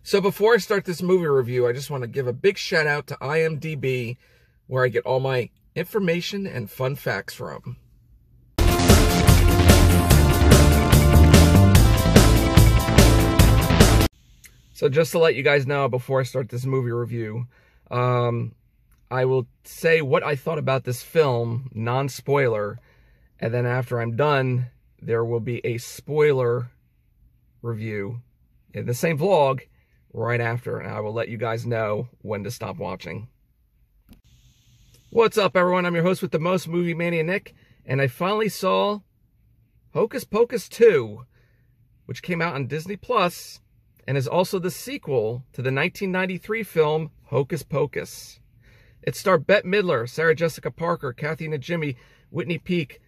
So before I start this movie review, I just want to give a big shout out to IMDb, where I get all my information and fun facts from. So just to let you guys know before I start this movie review, I will say what I thought about this film, non-spoiler, and then after I'm done, there will be a spoiler review in the same vlog right after, and I will let you guys know when to stop watching. What's up, everyone? I'm your host with the most, Movie Mania Nick, and I finally saw Hocus Pocus 2, which came out on Disney Plus, and is also the sequel to the 1993 film Hocus Pocus. It starred Bette Midler, Sarah Jessica Parker, Kathy Najimy, Whitney Peak,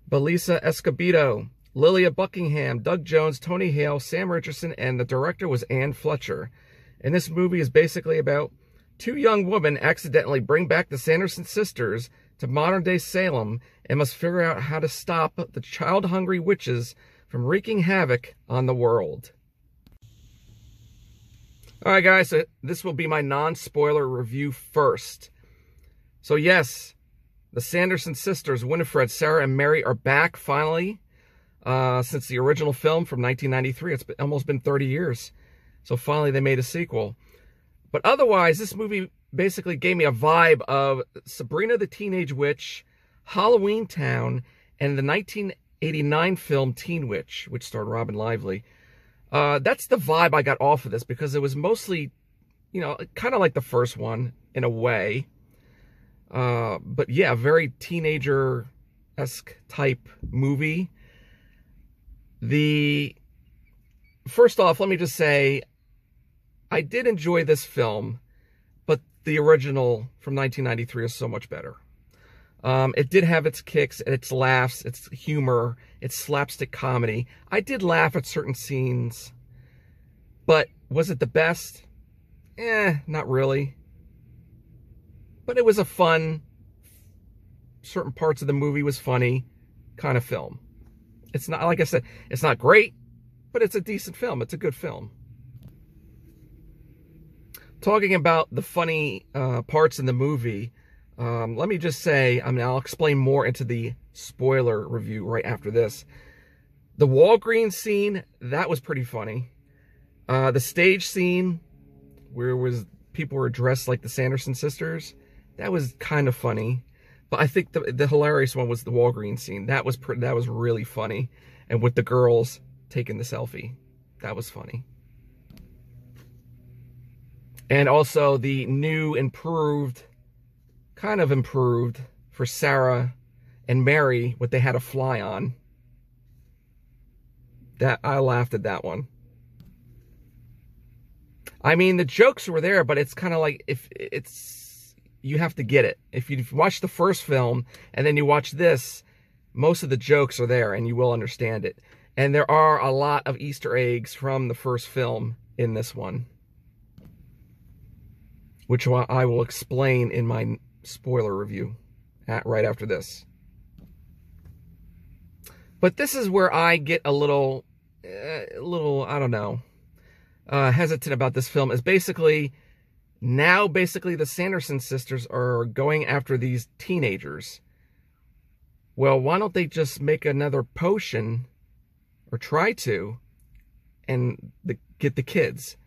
Belissa Escpbedo, Lilia Buckingham, Doug Jones, Tony Hale, Sam Richardson, and the director was Anne Fletcher. And this movie is basically about two young women accidentally bring back the Sanderson sisters to modern-day Salem and must figure out how to stop the child-hungry witches from wreaking havoc on the world. Alright guys, so this will be my non-spoiler review first. So yes, the Sanderson sisters, Winifred, Sarah, and Mary, are back finally. Since the original film from 1993. It's almost been 30 years. So finally they made a sequel. But otherwise, this movie basically gave me a vibe of Sabrina the Teenage Witch, Halloween Town, and the 1989 film Teen Witch, which starred Robin Lively. That's the vibe I got off of this, because it was mostly, you know, kind of like the first one in a way. But yeah, very teenager-esque type movie. First off, let me just say, I did enjoy this film, but the original from 1993 is so much better. It did have its kicks, its laughs, its humor, its slapstick comedy. I did laugh at certain scenes, but was it the best? Not really. But it was a fun, certain parts of the movie was funny kind of film. It's not, like I said, it's not great, but it's a decent film. It's a good film. Talking about the funny parts in the movie, let me just say, I'll explain more into the spoiler review right after this. The Walgreens scene, that was pretty funny. The stage scene, where people were dressed like the Sanderson sisters, that was kind of funny. But I think the hilarious one was the Walgreens scene. That was really funny. And with the girls taking the selfie. That was funny. And also the new kind of improved for Sarah and Mary, what they had a fly on. That I laughed at that one. I mean, the jokes were there, but it's kind of like, you have to get it. If you watch the first film and then you watch this, most of the jokes are there and you will understand it. And there are a lot of Easter eggs from the first film in this one, which I will explain in my spoiler review right after this. But this is where I get a little, I don't know, hesitant about this film. Is now the Sanderson sisters are going after these teenagers. Well, why don't they just make another potion, or try to, and get the kids?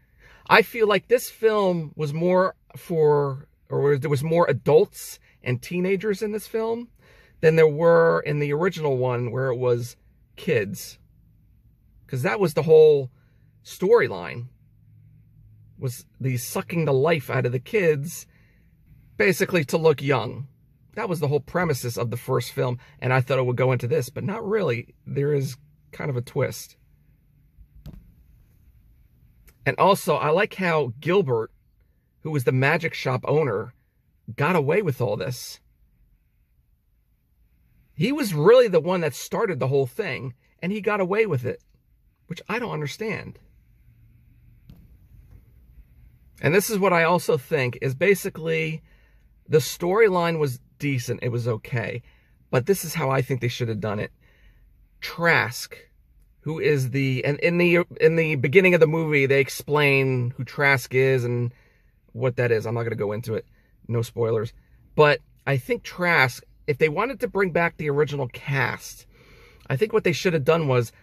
I feel like this film was more there was more adults and teenagers in this film than there were in the original one, where it was kids. Because that was the whole storyline, was the sucking the life out of the kids, basically to look young. That was the whole premises of the first film, and I thought it would go into this, but not really. There is kind of a twist. And also, I like how Gilbert, who was the magic shop owner, got away with all this. He was really the one that started the whole thing, and he got away with it, which I don't understand. And this is what I also think, is basically the storyline was decent. It was okay. But this is how I think they should have done it. Trask, who is the, and in the beginning of the movie, they explain who Trask is and what that is. I'm not going to go into it. No spoilers. But I think Trask, if they wanted to bring back the original cast, I think what they should have done was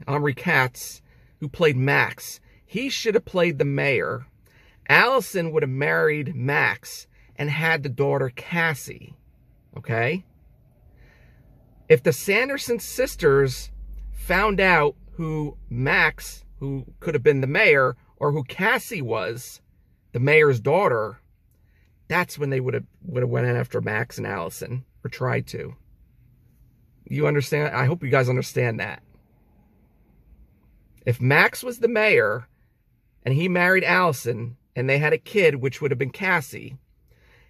Omri Katz, who played Max, he should have played the mayor. Allison would have married Max and had the daughter Cassie. Okay? If the Sanderson sisters found out who Max, who could have been the mayor, or who Cassie was, the mayor's daughter, that's when they would have went in after Max and Allison, or tried to. You understand? I hope you guys understand that. If Max was the mayor, and he married Allison, and they had a kid, which would have been Cassie,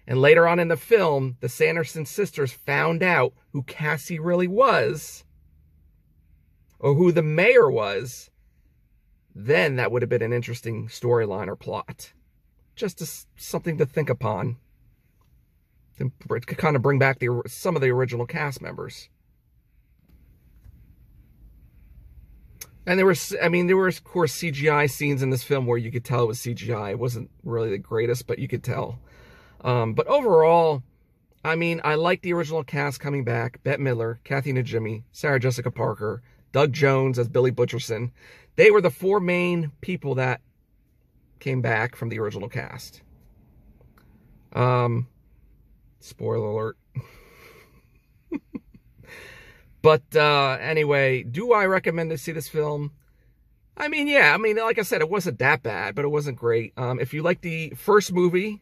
and later on in the film, the Sanderson sisters found out who Cassie really was, or who the mayor was, then that would have been an interesting storyline or plot. Just something to think upon. To kind of bring back some of the original cast members. And there were, of course, CGI scenes in this film where you could tell it was CGI. It wasn't really the greatest, but you could tell. But overall, I like the original cast coming back. Bette Midler, Kathy Najimy, Sarah Jessica Parker, Doug Jones as Billy Butcherson. They were the 4 main people that came back from the original cast. Spoiler alert. But anyway, do I recommend to see this film? Yeah. Like I said, it wasn't that bad, but it wasn't great. If you like the first movie,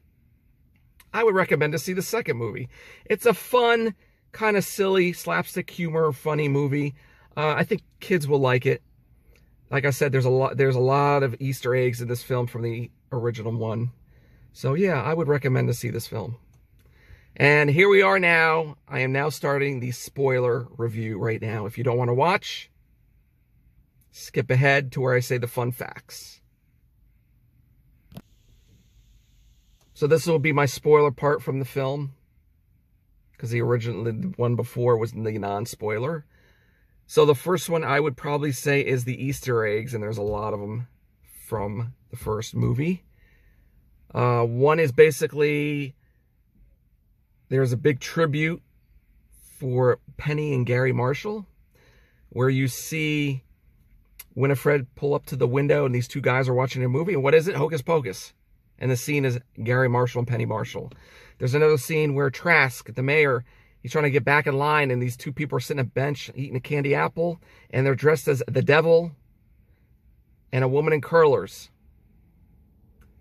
I would recommend to see the second movie. It's a fun, kind of silly, slapstick humor, funny movie. I think kids will like it. Like I said, there's a lot of Easter eggs in this film from the original one. So yeah, I would recommend to see this film. And here we are now. I am now starting the spoiler review right now. If you don't want to watch, skip ahead to where I say the fun facts. So this will be my spoiler part from the film, because the one before was the non-spoiler. So the first one I would probably say is the Easter eggs, and there's a lot of them from the first movie. One is basically, there's a big tribute for Penny and Gary Marshall, where you see Winifred pull up to the window and these 2 guys are watching a movie. And what is it? Hocus Pocus. And the scene is Gary Marshall and Penny Marshall. There's another scene where Trask, the mayor, he's trying to get back in line, and these 2 people are sitting on a bench eating a candy apple, and they're dressed as the devil and a woman in curlers,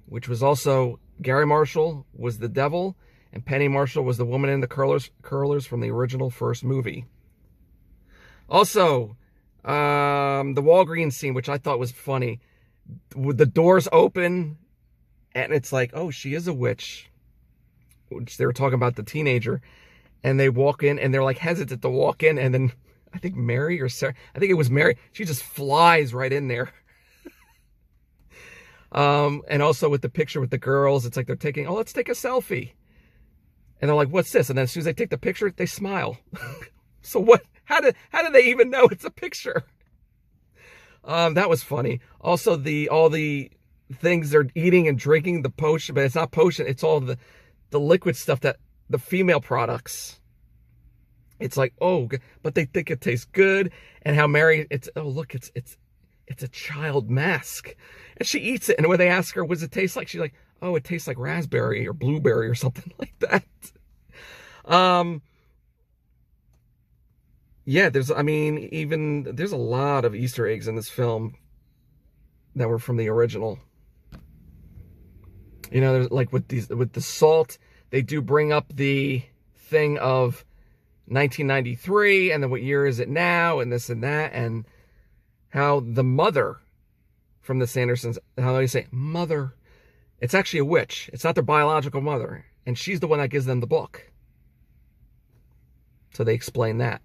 which was also Gary Marshall was the devil, and Penny Marshall was the woman in the curlers from the original first movie. Also, the Walgreens scene, which I thought was funny, with the doors open, and it's like, oh, she is a witch, which they were talking about the teenager. And they walk in, and they're like hesitant to walk in, and then I think Mary or Sarah, I think it was Mary, she just flies right in there. And also with the picture with the girls, it's like they're taking, oh, let's take a selfie. And they're like, what's this? And then as soon as they take the picture, they smile. So what, how do they even know it's a picture? That was funny. Also, all the things they're eating and drinking, the potion, but it's not potion, it's all the liquid stuff, that the female products. It's like, oh, but they think it tastes good. And how Mary, oh, look, it's a child mask. And she eats it. And when they ask her, what does it taste like? She's like, oh, it tastes like raspberry or blueberry or something like that. Yeah, there's a lot of Easter eggs in this film that were from the original. There's like with the salt, they do bring up the thing of 1993, and then what year is it now, and this and that, and how the mother from the Sandersons, how they say mother, it's actually a witch. It's not their biological mother, and she's the one that gives them the book. So they explain that.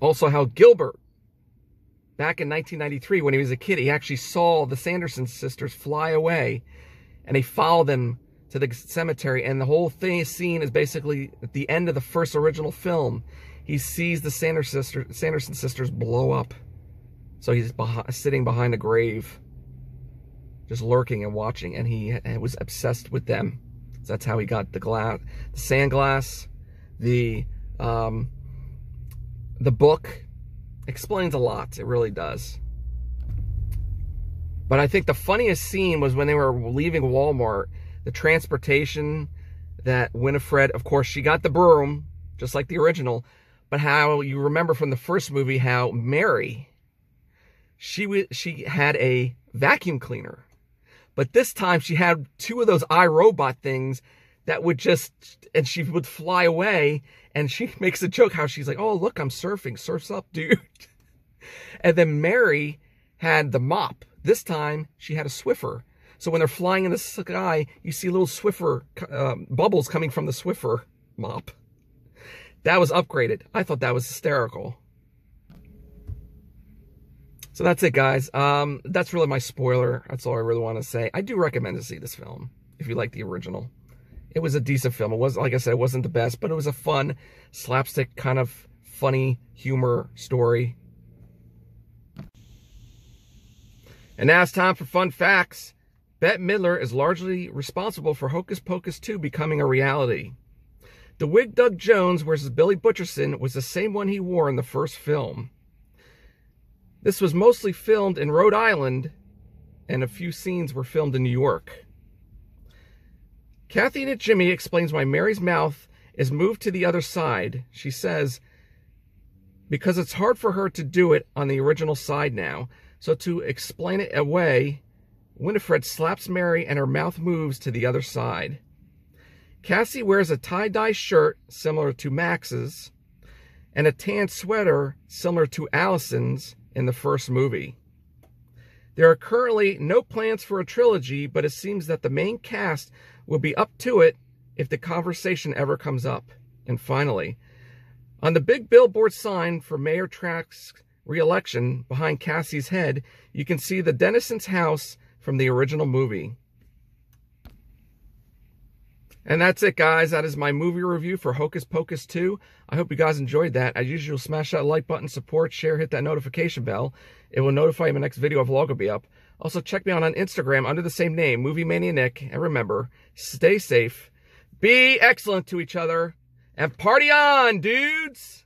Also, how Gilbert, back in 1993, when he was a kid, he actually saw the Sanderson sisters fly away, and he followed them to the cemetery, and the whole scene is basically at the end of the first original film. He sees the Sanderson sisters blow up So he's sitting behind a grave, just lurking and watching, and he was obsessed with them. So that's how he got the sand glass, the book. Explains a lot. It really does. But I think the funniest scene was when they were leaving Walmart, the transportation that Winifred, of course, she got the broom, just like the original, but how you remember from the first movie how Mary, she had a vacuum cleaner. But this time she had two of those iRobot things that would and she would fly away, and she makes a joke how she's like, oh, look, I'm surfing. Surf's up, dude. And then Mary had the mop. This time she had a Swiffer. So when they're flying in the sky, you see little Swiffer bubbles coming from the Swiffer mop. That was upgraded. I thought that was hysterical. So that's it, guys. That's really my spoiler. That's all I really want to say. I do recommend to see this film if you like the original. It was a decent film. It was, like I said, it wasn't the best, but it was a fun, slapstick, kind of funny humor story. And now it's time for fun facts. Bette Midler is largely responsible for Hocus Pocus 2 becoming a reality. The wig Doug Jones wears as Billy Butcherson was the same one he wore in the first film. This was mostly filmed in Rhode Island, and a few scenes were filmed in New York. Kathy Najimy explains why Mary's mouth is moved to the other side. She says, because it's hard for her to do it on the original side now, so to explain it away, Winifred slaps Mary and her mouth moves to the other side. Cassie wears a tie-dye shirt similar to Max's and a tan sweater similar to Allison's in the first movie. There are currently no plans for a trilogy, but it seems that the main cast will be up to it if the conversation ever comes up. And finally, on the big billboard sign for Mayor Trask's re-election behind Cassie's head, you can see the Dennison's house from the original movie. And that's it, guys. That is my movie review for Hocus Pocus 2. I hope you guys enjoyed that. As usual, smash that like button, support, share, hit that notification bell. It will notify you when my next video vlog will be up. Also, check me out on Instagram under the same name, Movie Mania Nick. And remember, stay safe, be excellent to each other, and party on, dudes!